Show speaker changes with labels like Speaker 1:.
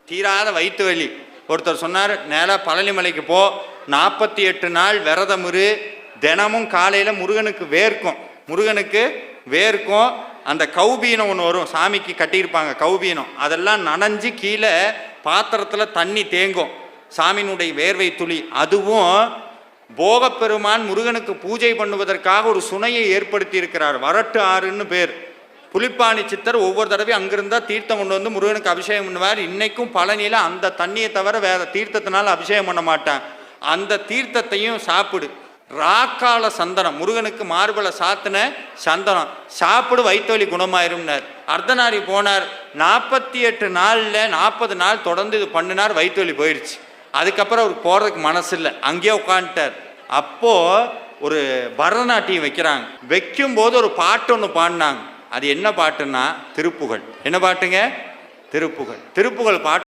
Speaker 1: தீராத வயிற்று வலி. ஒருத்தர் சொன்னார், நேராக பழனி மலைக்கு போ, 48 நாள் விரதம் இரு, தினமும் காலையில் முருகனுக்கு வேர்க்கும். அந்த கௌபீனம் ஒன்று வரும், சாமிக்கு கட்டியிருப்பாங்க கௌபீனம், அதெல்லாம் நனைஞ்சு கீழே பாத்திரத்தில் தண்ணி தேங்கும், சாமியினுடைய வேர்வை துளி. அதுவும் போகப்பெருமான் முருகனுக்கு பூஜை பண்ணுவதற்காக ஒரு சுனையை ஏற்படுத்தி இருக்கிறார். வரட்டு ஆறுன்னு பேர். புலிப்பாணி சித்தர் ஒவ்வொரு தடவையும் அங்கிருந்தால் தீர்த்தம் கொண்டு வந்து முருகனுக்கு அபிஷேகம் பண்ணுவார். இன்னைக்கும் பழனியில் அந்த தண்ணியை தவிர வேற தீர்த்தத்தினால அபிஷேகம் பண்ண மாட்டான். அந்த தீர்த்தத்தையும் சாப்பிடு. ராக்கால சந்தனம், முருகனுக்கு மார்பலை சாத்தின சந்தனம் சாப்பிடு, வயிற்று வலி குணமாயிரும்னார். அர்த்தநாரி போனார், 48 நாளில் 40 நாள் தொடர்ந்து இது பண்ணினார், வயிற்று வலி போயிடுச்சு. அதுக்கப்புறம் அவருக்கு போகிறதுக்கு மனசு இல்லை, அங்கேயே உட்காந்துட்டார். அப்போது ஒரு பரதநாட்டியம் வைக்கிறாங்க. வைக்கும்போது ஒரு பாட்டு ஒன்று பாடினாங்க. அது என்ன பாட்டுன்னா திருப்புகழ். என்ன பாட்டுங்க? திருப்புகழ் பாட்டு.